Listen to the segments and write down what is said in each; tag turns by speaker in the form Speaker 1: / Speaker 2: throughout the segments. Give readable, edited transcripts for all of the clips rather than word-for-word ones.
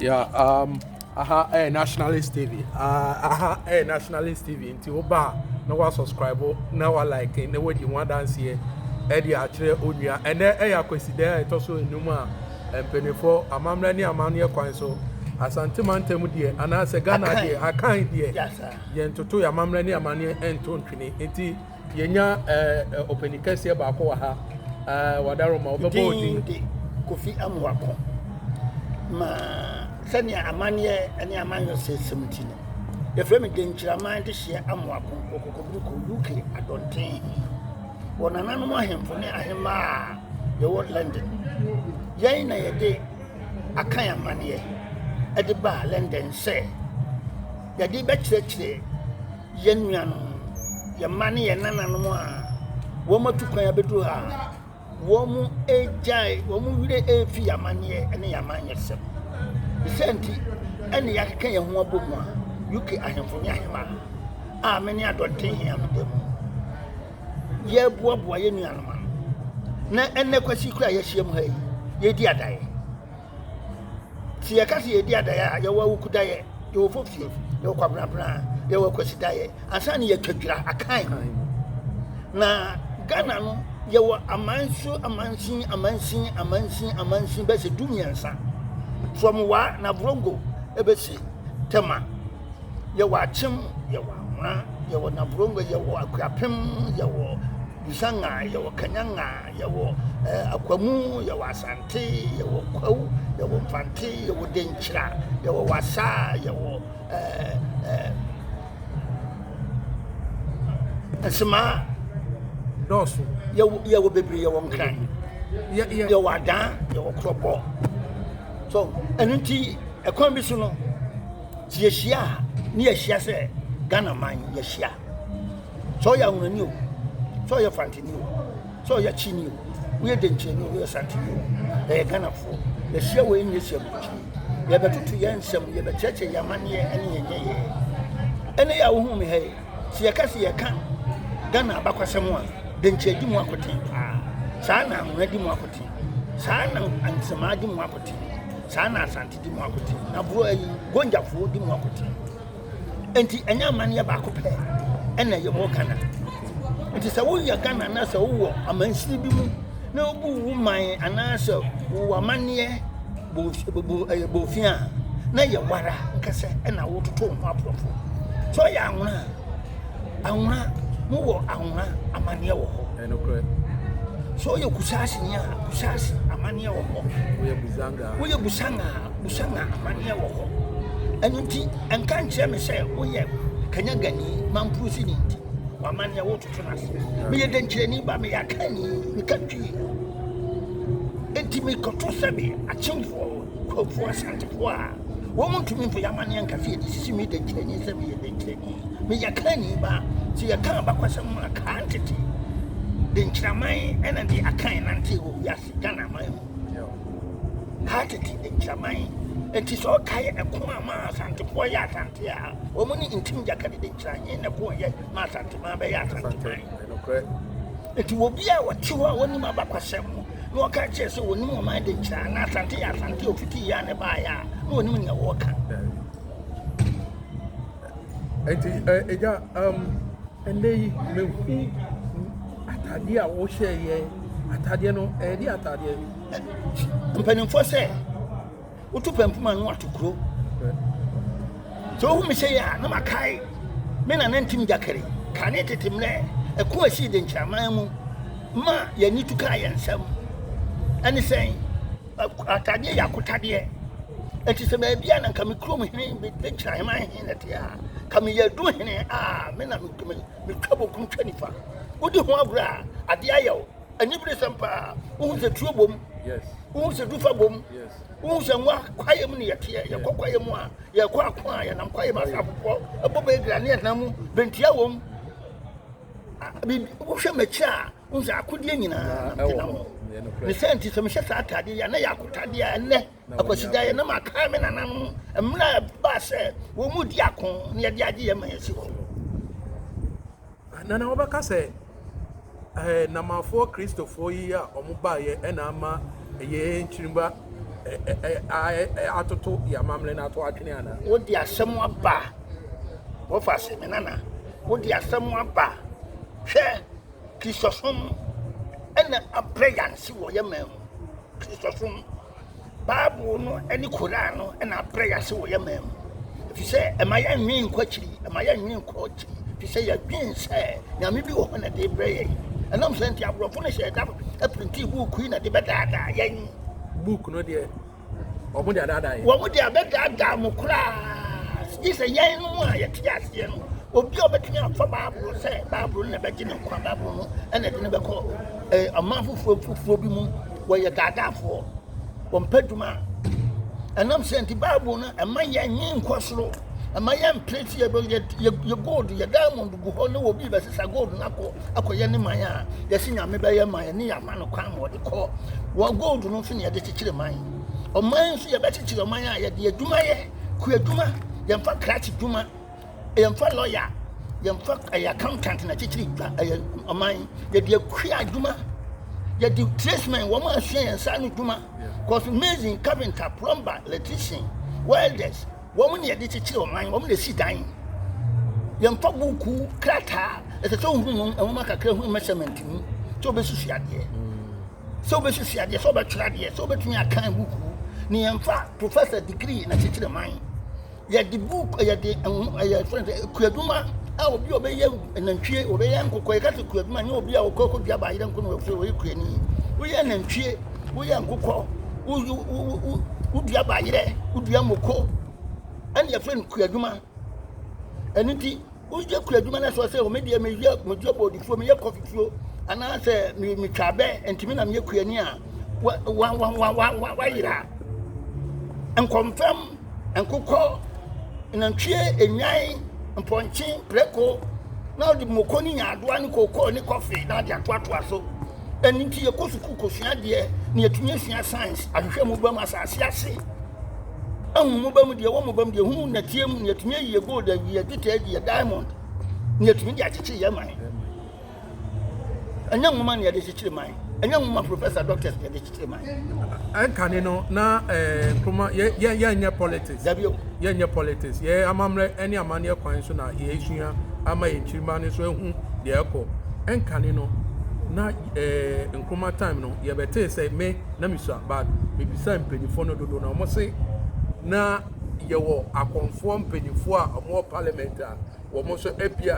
Speaker 1: Yeah, Nationalist TV. Nationalist TV. Until Oba, no one subscribe, no one like, no one you want dance here. Eddie actually Unia, and then Akwasidae, it also in Numa, and Penifo, Amamani Amania Quanso, Asanteman Temudia, and as a Ghana dear, Akan dear.
Speaker 2: Yes, sir.
Speaker 1: Yen to Amamani Amania and Tontrini, Eti, Yenya, Openicassia Bakoha, Wadaroma,
Speaker 2: Kofi Amoakoh. Ma sanya amanye ene amanyo se 17 the frame denchira man de hye Amoakoh Okobriko UK adonten wonanano mo ahemfo ne ahema ye wo London yen na ye de Akan amanye e de ba London se ye de be kyerɛkyerɛ ye nuano ye mane ye nanano a wo matukwan abedu ha womu ejai womu wire efi amanye ene yamanye sem senti ene yakeka ye ho abomu a UK ahemfo ne ahema a meni adonten hia mdem ye boaboa ye nuanoma na ene kwasi kura ye hiem ha yi ye di adaye ti ye kasi ye di adaye ye wa Awukudae ye wo Fofie ye wo kwabrabra ye wo Akwasidae asane ye twadwira Akan na Ghana no ye wo amansin be se dumiansa from wa na brongo ebesi tema ye wo achim ye wo amra ye wo na brongo ye wo akwapem ye wo bisanga ye wo kanyanga ye wo akwamu ye wo asante ye wo kwawu ye wo mfante ye wo denchira ye wo wasa ye wo asma
Speaker 1: dosu
Speaker 2: ye wo bebre ye wo nkran ye wo adan ye wo kropo so enunti ekwan bi so no ti yehia ni yehia se Ghana man yehia so ya hunani o so ya fantini o so ya chini o we de ncheni o we santini o Ghana fo yehia we ni yehia buchi ye betutu ye nsem ye becheche ye mane ene yenye ene ya wo hu me he ti ye ka se ye ka Ghana abakwasem a de nchedi mu akoten saa na hunadi mu akoten saa na ansema di mu akoten saa na asante di mu akoten na bro ayi gonjafo di mu akoten enti enya mane ba akopɛ ena ye mo kana enti sa wo ya Ghana na sa wo amansini bi mu na obu wo man ana sa wo amane bo fia na ye wara nkase ena wo toto ho aprofo so ya anwuna mo wo anwuna amane wo ho
Speaker 1: enokre
Speaker 2: so ye kusasi nya kusasi amane wo ho wo ye busanga amane wo ho enunti enka nche me se wo ye kanya gani mampusi ni nti wa amane wo toto na se me ye denkyere ni ba me ya kani me katwi enti me koto sabe achimfo kofo asantefo a wo muntumi mfo ya amane nka fie di sisi me denkyere ni se me ye denkyere ni me ya kani ba ti ya kan ba kwasam aka antete denkyeraman ena di Akan nante wo yasi Ghana man ka tete denkyeraman enti so kai ekoma ma asante po ya asante a wo mu ni intim jakade denkyeranye na ko ye ma asante ma be ya asante enti wo bia wo ti ho woni ma ba kwasam no ka che so woni mo ma denkyera na asante ya asante ofiti ya ne ba ya no woni nya wo ka
Speaker 1: enti eja endei me atade a wo hye ye atade no di atade
Speaker 2: mpanimfo se utupempuma no atokuro so hu me hye ya na makai me na nantim jakare kane tetemle eko asi de nchaman mu ma yani tuka yensam ani sen atade ya kotade enti se ba bia na nka me krom hene be nchaman hene te a kam ye du hene a me na me twabo kum twanifa wodi ho agura ade ayew anibire sampa wo se tuobom
Speaker 1: yes
Speaker 2: wo se dufa bom
Speaker 1: yes
Speaker 2: wo se nwa kwayem ne yete ye kwakwayem a ye kwakwa ya nam kwayem asafo aboba egrane na mu bentia wom bi wo hwe mechi a wo se akodie nyina na mo ne senti se me hye sa atade ya na ya akotade ya ne Akwasidae na maka me nanam emra ba se wo mu di akon ne ye di age ye ma yesi ho
Speaker 1: nana obaka se na mafo Christopher yi a omuba ye ena ama ye nchirimba atoto ya mamle na to atwene ana
Speaker 2: wo di asɛm aba wo fa se me nana wo di asɛm aba hwɛ kristosom ɛna abrayansi wo yɛmam kristosom Bible no ɛne Quran no ɛna abrayansi wo yɛmam fi sɛ ɛma nwi nkwakiri ɛma nwi nkwakiri fi sɛ ya dwin sɛ nyame bi wo na de brɛ ɛnam sɛ nti abrɔfo no hyɛ da aprinti book yi na de bɛdaadaa yɛn
Speaker 1: book no de omo de adada ye
Speaker 2: wo de abɛdaadaa mo kura yɛsɛ yɛn no a yɛte aseɛ no obi a obetumi afa Bible sɛ Bible na bɛgye ne nkwa Bible no ɛna de ne bɛkɔ amanfo fufuo bi mu wɔyɛ daadaafoɔ wɔmpɛduma ɛnam sɛ nti Bible no ɛma yɛn nkɔ soro ɛma yɛn plate yɛ gold yɛ diamond gu hɔ ne obi bɛsesa gold no akɔyɛ ne man a yɛsi nyame bɛyɛ man ne yɛama no kwan ma wɔde kɔ wɔ gold no nso ne yɛde kyekyere man ɔman nso yɛbɛkyekyere ɔman a yɛde adwuma yɛ ku adwuma yɛmfa krakye dwuma yɛmfa lawyer yɛmfa accountant na kyekyere ɔman yɛde akua adwuma yɛde tradesmen wɔn a asua yɛn nsa no dwuma cause amazing carpenter plumber electrician welders wɔn ne yɛde kyekyere ɔman wɔn na esi dan yɛmfa buku krataa ɛsɛ sɛ ohun ɛwɔn kakra ohun measurement mu sɛ obesusu adeɛ sɛ obesusu adeɛ sɛ obɛtwerɛ adeɛ sɛ obetumi akan buku ne yɛmfa professor degree na kyekyere man yɛde book yɛde friend kuaduma a obi obɛyɛ nantwie obɛyɛ nkokɔ yɛka kuaduma nyɛ obi a okɔkɔ dua ba yɛn nkono wɔfrɛ wɔyɛ kuani woyɛ nantwie woyɛ nkokɔ wodua ba yɛrɛ wodua moko ɛne yɛfrɛ no kuaduma ɛno nti woyɛ kuaduma no sɛ o medeɛ meyɛ modua bɔdifuo meyɛ kɔfifuo anaasɛ metwa bɛ ntimi na meyɛ kuani a wayera nkɔmfam nkokɔ nantwie enwan mpɔnkye preko na ɔde moko ni nyadoa ne kokɔ ne kɔfe na de atoatoa so ɛni nti yɛkɔ sukuu kɔsua deɛ ne yɛtumi asua science ahwehwɛ mu bam asase ase ahu mu bam deɛ wɔ mu bam deɛ hu na tie mu ne yɛtumi ayi gold ayi detail ayi diamond ne yɛtumi de akyekyere yɛ man ɛnyɛ nwoma ne yɛde kyekyere man ɛnyɛ nwoma professor doctors yɛde kyekyere man
Speaker 1: ɛnkane no na nkroma yɛnyɛ politics yɛnyɛ politics yɛ amammerɛ ɛne amanneɛ kwan so na yɛsua ama yɛnkyirima no so ehu deɛ ɛkɔ ɛnkane no na nkroma time no yɛbɛtee sɛ me na misua bad mebisa mpanyinfoɔ no dodo na ɔmo se na yɛwɔ akɔnfoɔ mpanyinfoɔ a ɔmo parliament a wɔn so ebia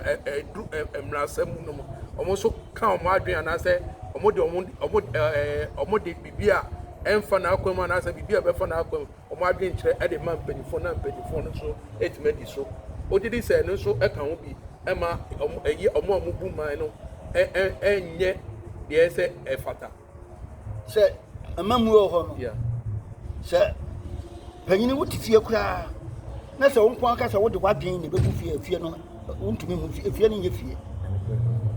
Speaker 1: mmaransɛm mu no ɔmo so ka ɔmo adwene anaasɛ ɔmo de bibi a ɛmfa na akɔm anaasɛ bibi a bɛfa na akɔm ɔmo adwene kyerɛ ɛde ma mpanyinfoɔ na mpanyinfoɔ no so etimi di so odidi sɛ no so ɛka ho bi ɛma ɔmo bu man no ɛnyɛ deɛ sɛ ɛfata
Speaker 2: sɛ amamu wɔ hɔ no sɛ panyini wote fie koraa na sɛ wo nko aka sɛ wode wadwen ne bɛgu fie no wontumi hu fie no nyɛ fie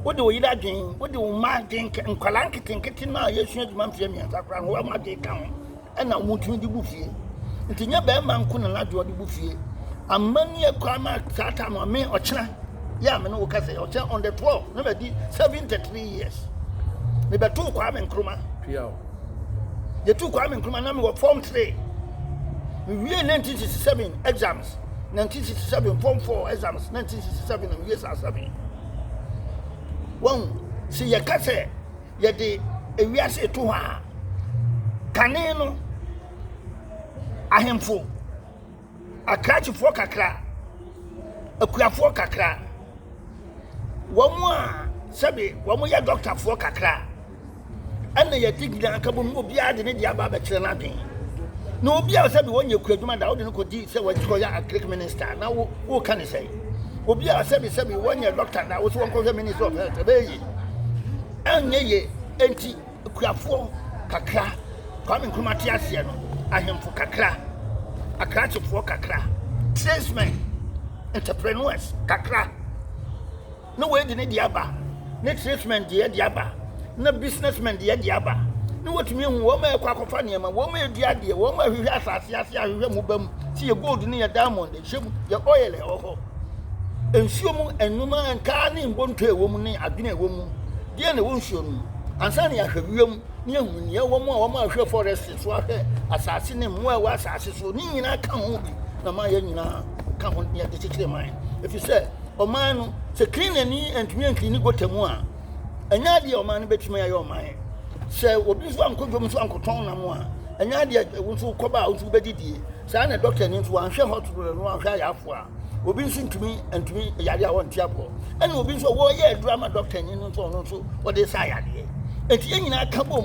Speaker 2: wode wo yere adwen wode wo ma adwen nkwala nketenkete no a yɛsua adwuma mfeɛ mmiɛnsa koraa no wɔma adwen ka ho ɛna wotumi de bu fie nti nyɛ bɛrima nko na n'adwen de bu fie amanneɛ koraa ma saa ta no ame ɔkyena yɛ a me ne wo ka sɛ ɔkyena on the 12 na bɛdi 73 years mebɛtoo Kwame Nkrumah yɛtoo Kwame Nkrumah na mewɔ form 3 we year 1967 exams 1967 form 4 exams 1967 and years are 7 one see ye ka se ye de ewiase to ha kane no ahemfo akrachifo kakra akuafo kakra womu a sebe womu ye doctor fo kakra ana ye digina ka bom obi ade ne dia ba ba kire na den na obi a sɛ bi wɔnyɛ kuadwuma da wode no kɔdi sɛ wɔkɔ yɛ agric minister na wo ka ne sɛ obi a sɛ bi wɔnyɛ doctor da wo so wɔnkɔ minister of health bɛyi ɛnyɛ ye enti kuafoɔ kakra Kwame Nkrumah te aseɛ no ahemfo kakra akrachefoɔ kakra tradesmen entrepreneurs kakra na wɔyɛ de ne de aba ne tradesmen de aba na businessmen de aba no what me wo ma kwa kofa ne ma wo ma edua de wo ma hwehwe asase ase ahwehwe mu bam si ye gold ne ye diamond e hwem ye oil e ho ensuo mu enuma nka ne mbonto e wo mu ne adwene e wo mu de na wo nsuo mu ansa ne ahwewiem ne ahunnie wo mo ahwe forest so ahwe asase ne mo a wa asase so ni nyina ka ho bi na ma ya nyina ka ho ne de chikire man efi se o man no se clean ani antumi ankini gotamu a anya de o man no betumi ayo o man se obi so ankodwom so ankoton na mo a anya de wo so koba wo so bedidie sa na doctor ni so anhwe hospital no anhwe ayafo a obi nso ntumi yare a won tiapo ena obi nso wo ye drama doctor ni nso no so wo de sa yare enti enyina ka bom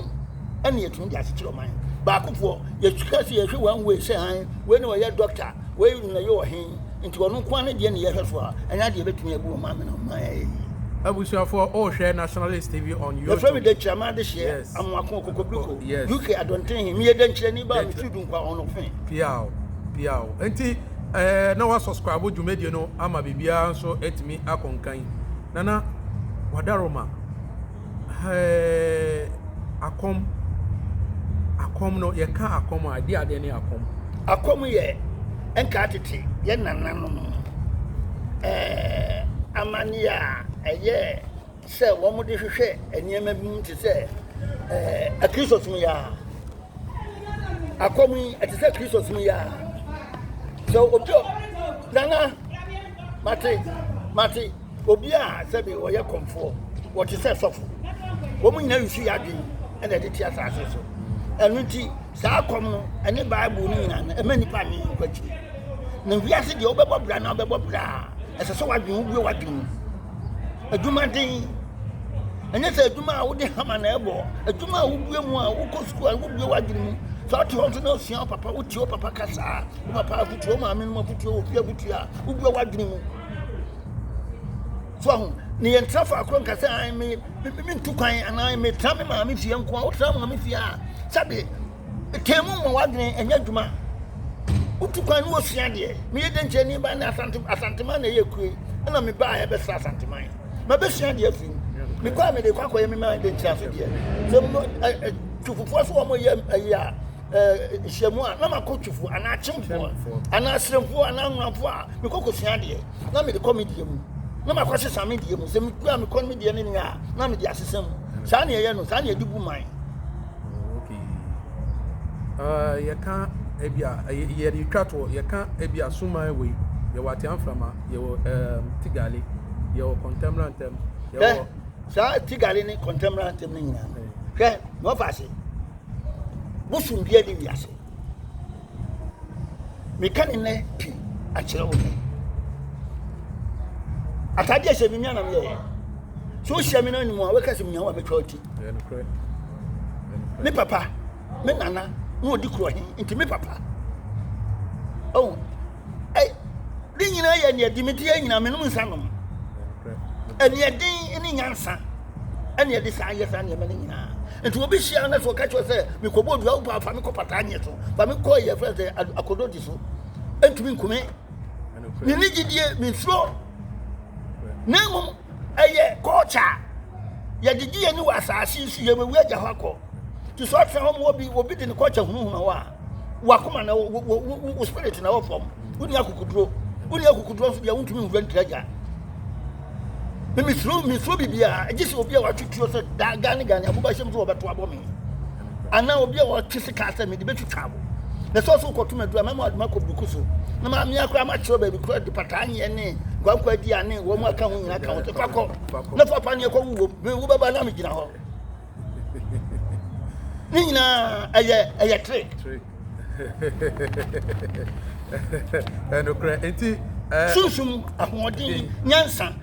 Speaker 2: ena yetun de asikiro man ba akofo yetwika se yehwe wan we se han we ne wo ye doctor we na ye wo hen enti wono kwa ne de ne yehwe so a enya de betumi abu ma me no man
Speaker 1: Abusuafo o share Nationalist TV on YouTube.
Speaker 2: The family de chama de share Amoakoh Okobriko.
Speaker 1: Yes.
Speaker 2: UK I don't think him ye den chire ni ba me tudu kwa ono fen.
Speaker 1: Piao. Enti na wa subscribe dwumadie no ama bibia nso etimi akonkan. Nana wadaroma. Akom no ye ka akom ade ne akom.
Speaker 2: Akom ye enka tete ye nananom. Amania eye se wo mo de hwehwe eniema bi mti se Christos mu ya akomi eti se Christos mu ya so ojo nana mate obi a se bi wo ye komfo wo ti se sofo wo mu nyina yusu ya dwen ena de ti asase so enu ti sa akom no ene bible ni nyina e mani pa mi kwachi na wiase de obebo bra na obebo bra ese so wadwen wo wadwen aduma den anya se aduma a wo de hama na ebo aduma a wo bue mu a wo ko school a wo bue wadwen mu so to ho no sia papa wo ti o papa kasa wo papa futu o ma me no futu o fia futu a wo bue wadwen mu so ho ni yen trafa akro nkasa an me ntukwan ana me tra me ma me fie nko a wo tra ma me fie a sabe temu mo wadwen anya aduma utukwan wo fia de me ye den cheni ba na Asanteman na ye kue na me ba ya be sa Asanteman ma be fia de afi me kwa me de kwa ye me ma de tia so de so tufufu so mo ye ya hyemu a na makotufu ana chimfo ana sremfo ana nwafo a me kokosua de na me de comedy mu na makwase same de mu se me kwa me comedy ne ni a na me de asesem sa na ye no sa na ye dibu man
Speaker 1: okay ye ka ebia ye retwato ye ka ebia suma we ye wate amframa ye tigale ye contemporary tem ye
Speaker 2: sa tigale ni contemporary tem ni nyina hwe no fase busum bia di wiase me kan ne pi a kire wo atade a shemi nyana me ye so shemi na ni mu a we ka se nyawa be twati me papa me nana no di kro hin nti me papa oh di nyina ya ne di meti ya nyina me no nsanom eni edin ni nyansa eni edi sa ya sa ne me nyina nti obi hia na so ka cho se me kobo dua upa fa me ko patanye so ba me ko ye friend akodo di so entumi nkume ni gidie me fro na mo eye kocha ya gidie ni wasasi su ye me wi agya hako to so atfa hom obi de ne kocha hunhuna wa kuma na wo spirit na wo fom uni akukudro so dia wontumi nwura ntraga me sro bibia agisi obi a watwetwo so da gane abuba hyem so obeto abomi ana obi a watwese ka asa me de betwitwa abo na so koto madura mama aduma ko bukuso na ma me akura ma chiro ba bi kura de patanye ne gwankwa di ane wo mu aka ho nyina ka ho te fakọ na papa ne ko wo baba na me gina ho ni nyina aya trick
Speaker 1: no kra enti
Speaker 2: sunsum ahoɔden nyansa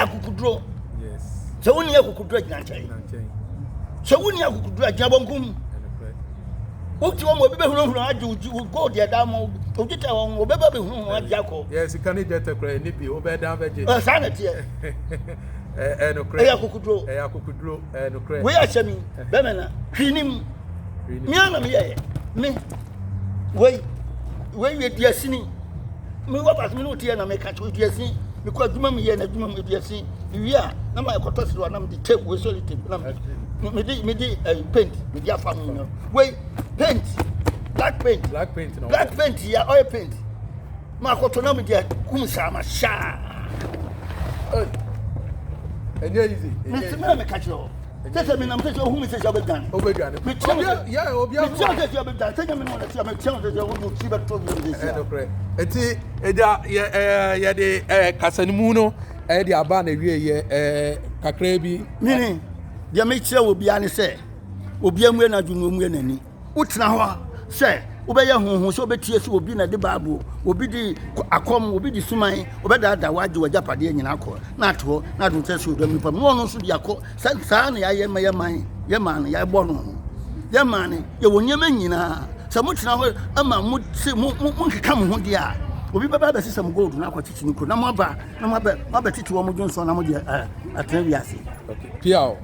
Speaker 2: akukuduro yes so woni akukuduro gina nkyɛn so woni akukuduro agina bonkum uti wo mo bi behunu age go de da mo ojita won wo beba behunu age akọ
Speaker 1: yes kan ni data kra ni bi wo be dan beje
Speaker 2: sa na tie
Speaker 1: no kra
Speaker 2: akukuduro
Speaker 1: no kra
Speaker 2: we achami be me na hwinim mi ana me ye me we diasini me wa pas me no tie na me ka cho diasini me ko adwuma me ye na adwuma me diasini wi a na ma ekoto siro na me de tape we solid tape na me di paint me di afa mu no we paint black paint
Speaker 1: no
Speaker 2: black paint ya oil paint ma ko na me di kum sama sha
Speaker 1: enye easy
Speaker 2: me me ka cho Tell me, I'm saying, who is a job done?
Speaker 1: Obegan. Yeah, Obia.
Speaker 2: Tell you done. Tell me, I'm telling you, see what told you this.
Speaker 1: Yeah, the Casanimuno, the Abana, Kakrebi.
Speaker 2: Meaning, the mixture will be honest, will be a winner, you know, winning. What's now, say, obey who so be tears will be in the Babu, will be the Akom, will be the Sumai, or better what you were Japadi in Akko, not to tell you, but more should be a call. San, I am my mind, your man, I born. Your man, you will never mean, so much now, a man would say, won't come home, dear. Will be better to see some gold, now what teaching could not more, no more teach one Johnson, I'm at Piao.